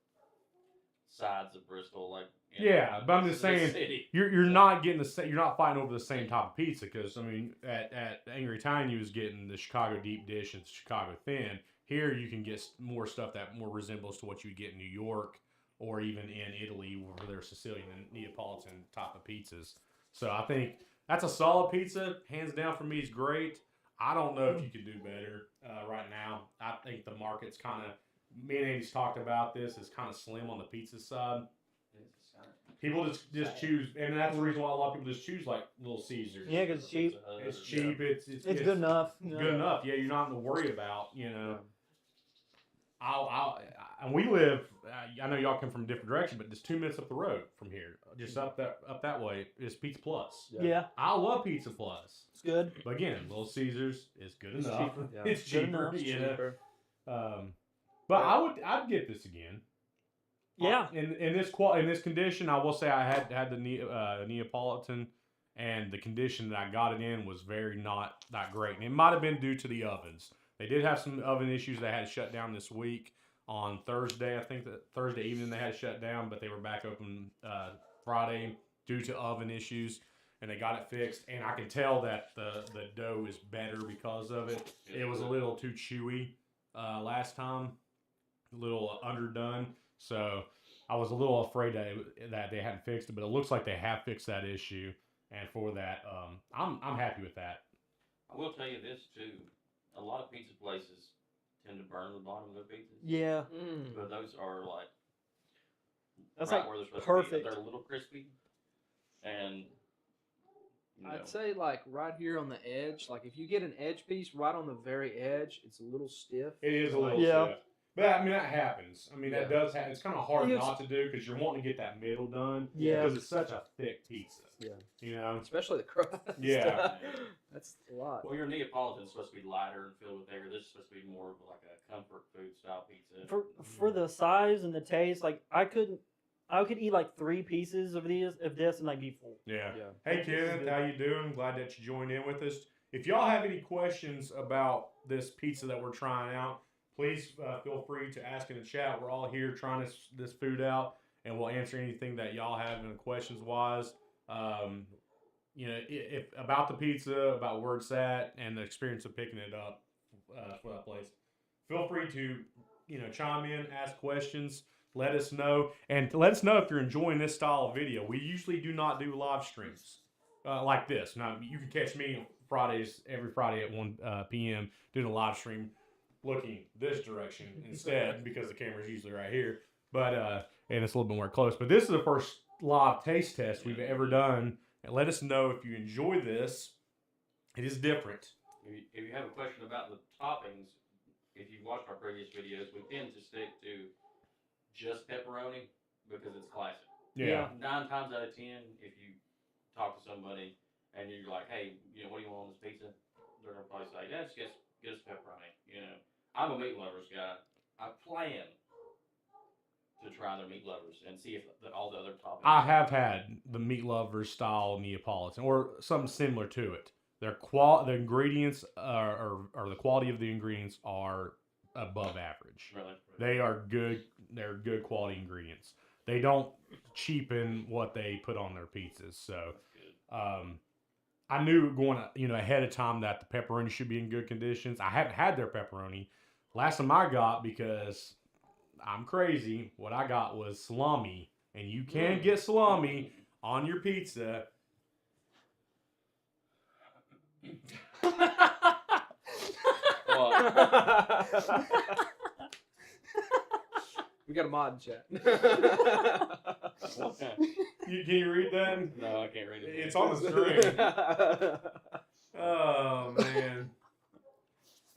sides of Bristol, like. Yeah, but I'm just this saying city. you're not getting you're not fighting over the same type of pizza because I mean at Angry Italian you was getting the Chicago deep dish and Chicago thin. Here you can get more stuff that more resembles to what you would get in New York or even in Italy where they're Sicilian and Neapolitan type of pizzas. So I think that's a solid pizza. Hands down for me is great. I don't know if you could do better right now. I think the market's kind of, me and Andy's talked about this, is kind of slim on the pizza side. People just choose, and that's the reason why a lot of people just choose like Little Caesars. Yeah, because it's cheap. It's cheap. It's It's good enough. Good enough. Yeah, you're not to worry about. And we live. I know y'all come from a different direction, but just 2 minutes up the road from here, just up that way is Pizza Plus. Yeah, I love Pizza Plus, it's good. but again, Little Caesars is good It's enough. cheaper. Yeah. It's Good cheaper. enough. You know? But I'd get this again. Yeah. In this condition, I will say I had the Neapolitan, and the condition that I got it in was very not great. And it might have been due to the ovens. They did have some oven issues. They had to shut down this week on Thursday. I think that Thursday evening they had to shut down, but they were back open Friday due to oven issues, and they got it fixed. And I can tell that the dough is better because of it. It was a little too chewy last time, a little underdone. So I was a little afraid that they hadn't fixed it, but it looks like they have fixed that issue. And for that, I'm happy with that. I will tell you this too. A lot of pizza places tend to burn the bottom of their pizzas. Yeah. But those are like That's right like where they're supposed perfect. to be. They're a little crispy, and I'd say like right here on the edge, like if you get an edge piece right on the very edge, it's a little stiff. It is a little Yeah. stiff. But I mean, that happens. I mean, that Yeah. does happen. It's kind of hard Yes. not to do because you're wanting to get that middle done. Yeah. Because it's such a thick pizza. Yeah. You know? Especially the crust. Yeah. That's a lot. Well, your Neapolitan's supposed to be lighter and filled with air. This is supposed to be more of like a comfort food style pizza. For the size and the taste, like I could eat like 3 pieces of this and like be full. Yeah. Yeah. Hey, Kenneth, how you doing? Glad that you joined in with us. If y'all have any questions about this pizza that we're trying out, please feel free to ask in the chat. We're all here trying this food out, and we'll answer anything that y'all have in questions wise. You know, if about the pizza, about where it's at, and the experience of picking it up for that place. Feel free to, you know, chime in, ask questions, let us know, and let us know if you're enjoying this style of video. We usually do not do live streams like this. Now, you can catch me every Friday at 1 p.m. doing a live stream looking this direction instead because the camera's usually right here. But and it's a little bit more close. But this is the first live taste test we've ever done. And let us know if you enjoy this. It is different. If you have a question about the toppings, if you've watched our previous videos, we tend to stick to just pepperoni because it's classic. Yeah. 9 times out of 10, if you talk to somebody and you're like, hey, you know, what do you want on this pizza? They're gonna probably say, yeah, just get us pepperoni. You know, I'm a meat lovers guy. I plan to try their meat lovers and see if all the other toppings. I have had the meat lovers style Neapolitan or something similar to it. The ingredients or the quality of the ingredients are above average. Really? They are good. They're good quality ingredients. They don't cheapen what they put on their pizzas. So, I knew going ahead of time that the pepperoni should be in good conditions. I haven't had their pepperoni. Last time I got, because I'm crazy, what I got was salami, and you can get salami on your pizza. We got a mod in chat. Can you read that? No, I can't read it. It's on the screen. Oh, man.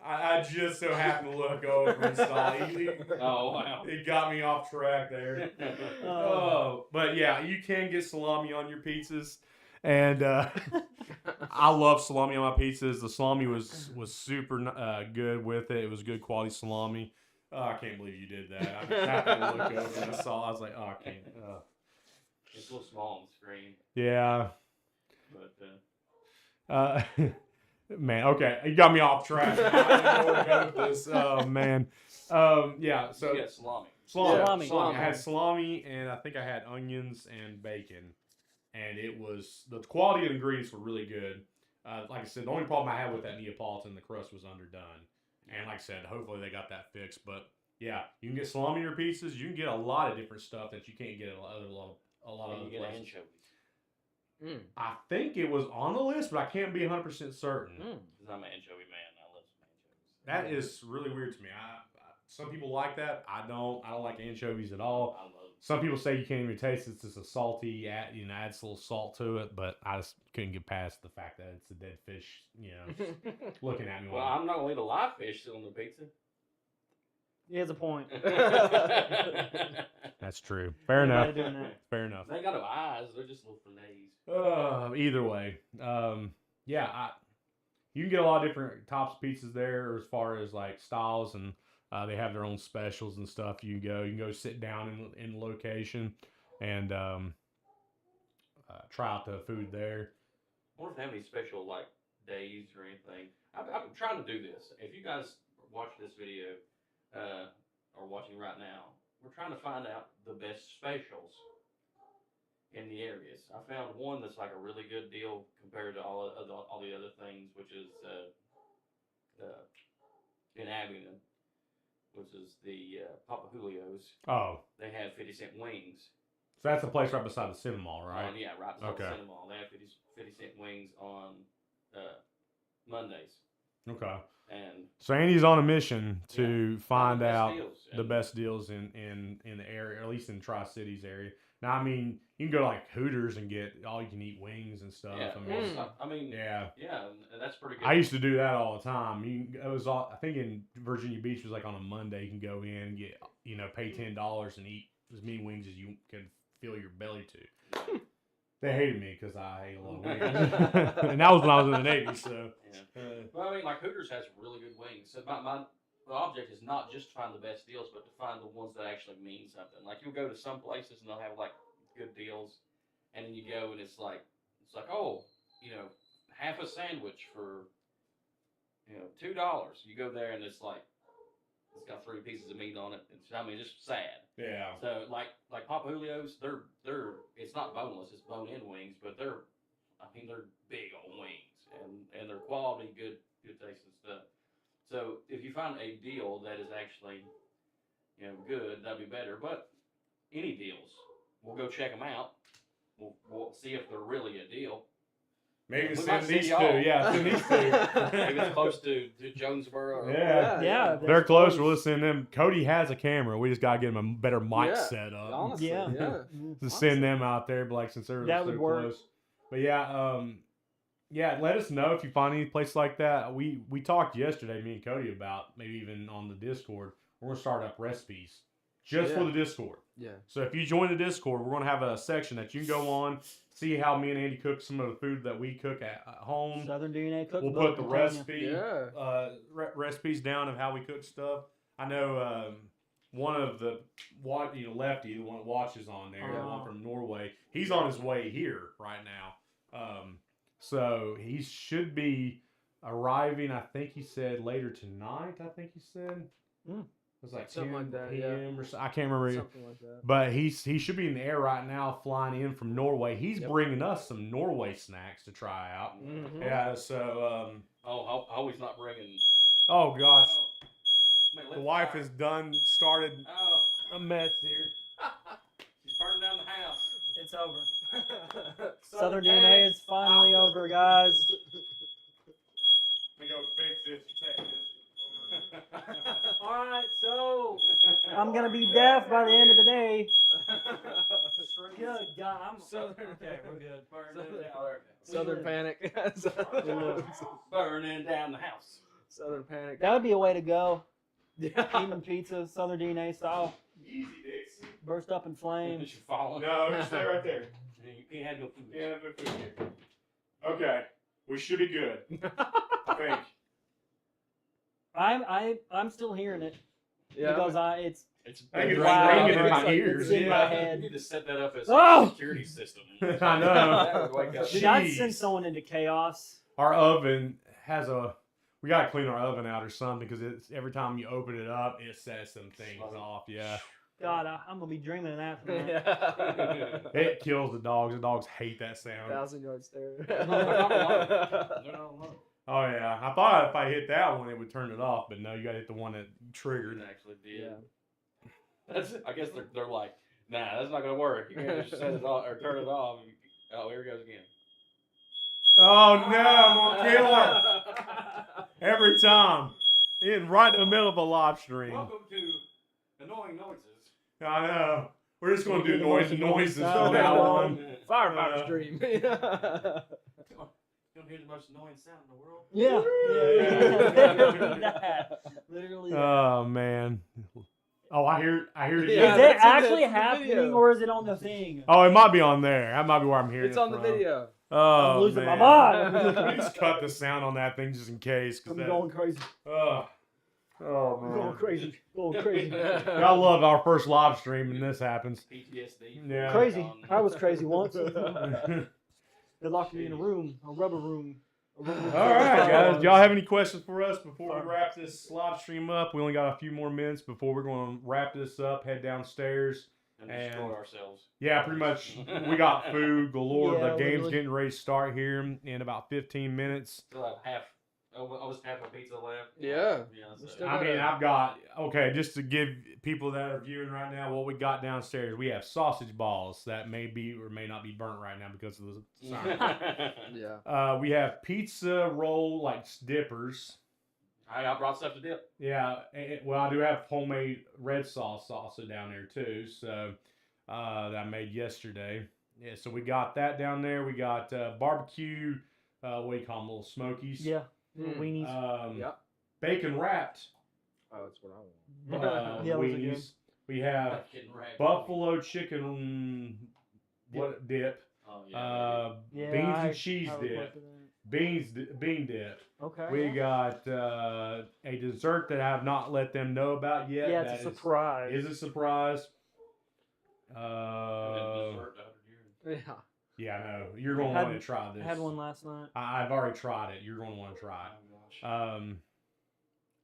I just so happened to look over and saw it. Oh, wow. It got me off track there. But yeah, you can get salami on your pizzas. And I love salami on my pizzas. The salami was super good with it. It was good quality salami. Oh, I can't believe you did that. I just happened to look over and I saw. I was like, oh, I can't. It's a little small on the screen, Yeah. but Man, okay, you got me off track. I don't know where to go with this. Oh man. Yeah. So you got salami. salami. Salami. I had salami, and I think I had onions and bacon, and it was the quality of the ingredients were really good. Like I said, the only problem I had with that Neapolitan, the crust was underdone, and like I said, hopefully they got that fixed. But yeah, you can get salami in your pizzas. You can get a lot of different stuff that you can't get at a lot of And other you get places. anchovies. I think it was on the list, but I can't be 100% certain. Because I'm an anchovy man. I love some anchovies. That is really weird to me. Some people like that. I don't like anchovies at all. I love them. Some people say you can't even taste it. It's just a salty, adds a little salt to it. But I just couldn't get past the fact that it's a dead fish, looking at me. Well, I'm not going to leave a live fish on the pizza. He has a point. That's true. Fair enough. Doing that. Fair enough. They ain't got no eyes. They're just little fillets. Either way, you can get a lot of different tops of pizzas there as far as like styles, and they have their own specials and stuff. You can go sit down in the location and try out the food there. I wonder if they have any special like days or anything. I'm trying to do this. If you guys watch this video or watching right now, we're trying to find out the best specials in the areas. I found one that's like a really good deal compared to all the other things, which is in Abingdon, which is the Papa Julio's. Oh, They have 50-cent wings. so that's the place right beside the cinema mall, right? Yeah, right beside Okay. the cinema mall. They have 50-cent wings on Mondays. Okay. And So Andy's on a mission to find the best out deals. the And- best deals in the area, or at least in Tri-Cities area. Now, I mean, you can go to like Hooters and get all you can eat wings and stuff. Yeah, I well, mean, so- I mean, yeah. and that's pretty good. I used to do that all the time. It was all, I think in Virginia Beach it was like on a Monday. You can go in and get, pay $10 and eat as many wings as you can fill your belly to. They hated me because I ate a lot of wings, and that was when I was in the Navy. So, Yeah. Well, I mean, like Hooters has really good wings. So the object is not just to find the best deals, but to find the ones that actually mean something. Like you'll go to some places and they'll have like good deals, and then you go and it's like oh, half a sandwich for $2. You go there and it's like it's got 3 pieces of meat on it. It's just sad. yeah. So like Papa Julio's, they're it's not boneless, it's bone-in wings, but they're big old wings and they're quality, good tasting stuff. So if you find a deal that is actually good, that'd be better. But any deals, we'll go check them out. We'll see if they're really a deal. Maybe We send might these send two. y'all. Yeah, send these two. Maybe it's close to Jonesboro. Or, Yeah. Yeah, They're close. We'll send them. Cody has a camera. We just gotta get him a better mic Yeah. set up. Honestly, Yeah. yeah. To send them out there, but like since they're That so would work. close. But yeah, let us know if you find any place like that. We talked yesterday, me and Cody, about maybe even on the Discord. We're gonna start up recipes just for Yeah. the Discord. Yeah. So if you join the Discord, we're gonna have a section that you can go on, see how me and Andy cook some of the food that we cook at home. Southern DNA cookbook. We'll put the I'm telling you. recipe, Yeah. recipes down of how we cook stuff. I know one of the Lefty, the one that watches on there, the one from Norway. He's on his way here right now, so he should be arriving. I think he said later tonight. I think he said it was like Something 10 like that, yeah. p.m. or so. I can't remember. Something like that. But he should be in the air right now, flying in from Norway. He's Yep. bringing us some Norway snacks to try out. Mhm. Yeah, so I hope he's not bringing. oh gosh, Man, the let wife fire. has started Oh, a mess here. she's burning down the house. It's over. Southern DNA is finally over, guys. Let me go fix this. Take this. All right, so I'm gonna be deaf by the end of the day. Good God, I'm okay. We're good. Southern Panic. Burning down the house. Southern Panic. That would be a way to go. Yeah. Eating pizza, Southern DNA style, Easy, Dixie. burst up in flames. She's falling. No, just stay right there. You can't have no food. Yeah, no food here. Okay, we should be good. I think. I'm still hearing it Yeah. because It's I think it's Wow. ringing in my It's ears. in my Yeah. head. You need to set that up as Oh! a security system. I know. That would wake up. Did I Jeez. send someone into chaos? Our oven has we gotta clean our oven out or something because it's every time you open it up, it sets some things off. Yeah, God, I'm gonna be dreaming of that tonight. it kills the dogs. The dogs hate that sound. 1,000-yard stare. No. Oh yeah, I thought if I hit that one, it would turn it off, but no, you gotta hit the one that triggered. It actually did. Yeah. I guess they're like, nah, that's not gonna work. You can't just set it off or turn it off. Oh, here it goes again. Oh no, I'm gonna kill her every time. Right in the middle of a live stream. Welcome to Annoying Noises. I know. We're just gonna do noises Oh, from now on. Firefighter stream. You don't hear the most annoying sound in the world? Yeah. Literally that. Literally that. Oh man. Oh, I hear it. Yeah, Is again. it that's in actually the happening video. or is it on the thing? Oh, it might be on there. That might be where I'm hearing It's it on the from. video. Oh, I'm losing man. my mind. We just cut the sound on that thing just in case. I'm going crazy. Oh I'm going man. crazy. Going crazy. I love our first live stream and this happens. PTSD. Yeah. Crazy. I was crazy once. They locked me in a room, a rubber room. All right, guys. Do y'all have any questions for us before we wrap this live stream up? We only got a few more minutes before we're going to wrap this up, head downstairs. And destroy ourselves. Yeah, pretty much. We got food galore. Yeah, The game's literally. getting ready to start here in about 15 minutes. Still have almost half a pizza left. Yeah. So. Still I mean, I've got, okay, just to give people that are viewing right now what we got downstairs, we have sausage balls that may be or may not be burnt right now because of the siren. Yeah. We have pizza roll, like dippers. I brought stuff to dip. Yeah, well, I do have homemade red sauce salsa down there too, so that I made yesterday. Yeah, so we got that down there. We got barbecue, what do you call them, little smokies? Yeah. Little weenies. Yep. Bacon wrapped Oh, that's what I want. Yeah, those are good. weenies. We have Getting wrapped. buffalo chicken dip, Oh, yeah. Yeah, beans I- and cheese I dip, requested that. bean dip. Okay. We got a dessert that I have not let them know about yet. Yeah, that it's a surprise. Is a surprise. Dessert the other year. Yeah. Yeah, I know. You're going to Had- want to try this. I had one last night. I've already tried it. You're going to want to try it. Oh, gosh.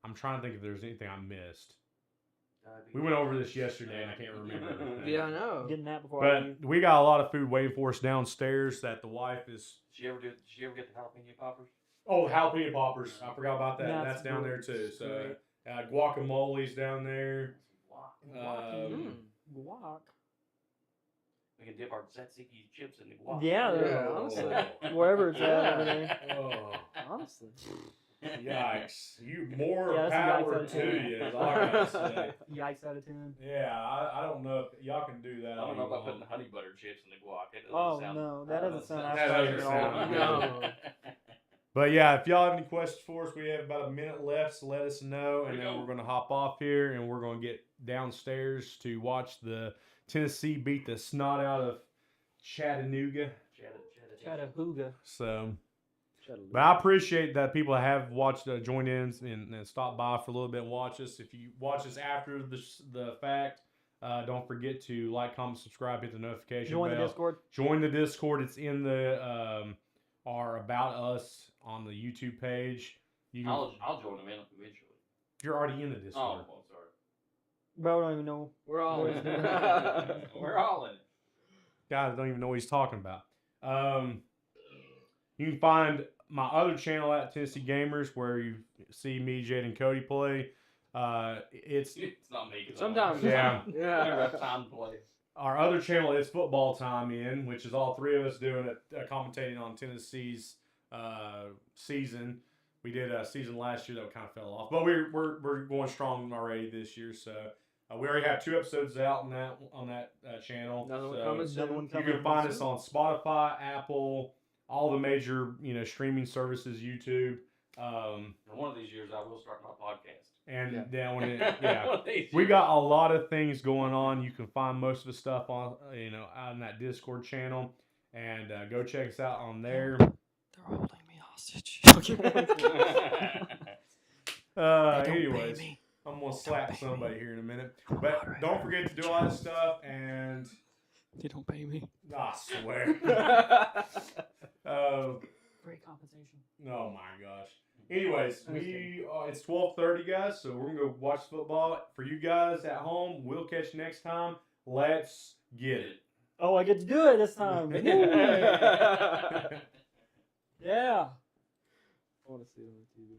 I'm trying to think if there's anything I missed. Diabetes. We went over this yesterday and I can't remember everything. Yeah, I know. Getting that before I leave. But we got a lot of food waiting for us downstairs that the wife is. Did she ever get the jalapeno poppers? Oh, jalapeno poppers. I forgot about that. That's That's down there good. too. So Great. guacamole's down there. Guac. Guac. We can dip our tzatziki chips in the guac. Yeah, Yeah, Oh. honestly. Wherever it's at over there. Oh, Honestly. yikes. You more Yeah, that's a power yikes to out of 10. you, is all I gotta say. Yikes out of 10. Yeah, I don't know if y'all can do that. I don't know all you about putting want. honey butter chips in the guac. It doesn't Oh, sound, no, that doesn't sound That doesn't appetizing at all. sound No. good. But yeah, if y'all have any questions for us, we have about a minute left, so let us know, and then we're going to hop off here, and we're going to get downstairs to watch the Tennessee beat the snot out of Chattanooga. Chattahooga. So, but I appreciate that people have watched, joined in, and stopped by for a little bit and watch us. If you watch us after the fact, don't forget to like, comment, subscribe, hit the notification Join bell. the Discord. Join the Discord. It's in the our About Us on the YouTube page. You can, I'll join them in eventually. you're already in the Oh, Discord. well, sorry. Bro, I don't even know. We're all in. We're all in it. Guys don't even know what he's talking about. You can find my other channel at Tennessee Gamers where you see me, Jade, and Cody play. It's It's not me. 'Cause Sometimes. Yeah. I never Yeah. have time to play. our other channel is Football Time In, which is all three of us doing it, commentating on Tennessee's season. We did a season last year that kind of fell off, but we're going strong already this year. So we already have 2 episodes out on that channel. Another one So coming soon. Another one you coming can find us soon. on Spotify, Apple, all the major streaming services, YouTube, And one of these years, I will start my podcast. and Yeah. then when One of these we years. got a lot of things going on. You can find most of the stuff on on that Discord channel, and go check us out on there. They're holding me hostage. Anyways, I'm gonna slap somebody here in a minute, but don't forget to do all that stuff. And They don't pay me. I swear, Great compensation. oh my gosh. Anyways, it's 12:30, guys, so we're gonna go watch football. For you guys at home, we'll catch you next time. Let's get it. Oh, I get to do it this time. Woo. Yeah. I want to see it on TV.